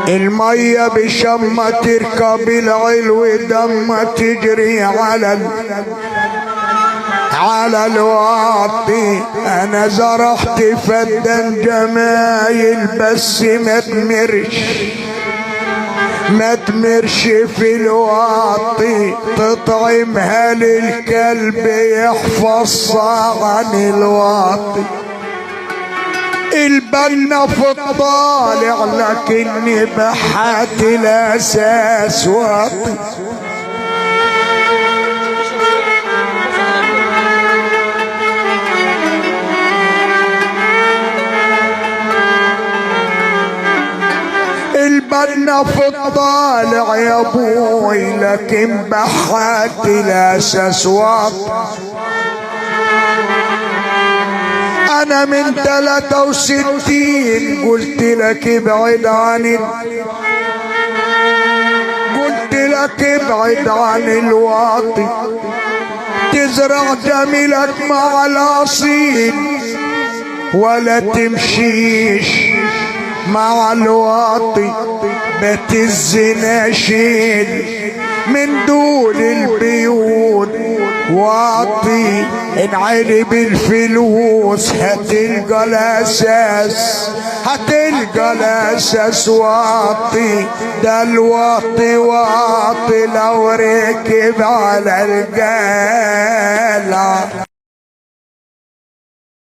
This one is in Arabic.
المية بشمة تركب العلو دمة تجري على الواطي. انا زرعت فدان جمايل بس ما تمرش في الواطي. تطعمها للكلب يحفظ عن الواطي. البنا في الطالع لكني بحات الاساس واطي. البنا في الطالع يا ابوي لكن بحات الاساس واطي. انا من 63 قلت لك ابعد عن الواطي. تزرع جميلك مع الاصيل ولا تمشيش مع الواطي. بيت الزنا شيل من دول البيوت واطي. انعلي بالفلوس هتلقى الاساس واطي. ده الواطي واطي لو ركب على الجالة.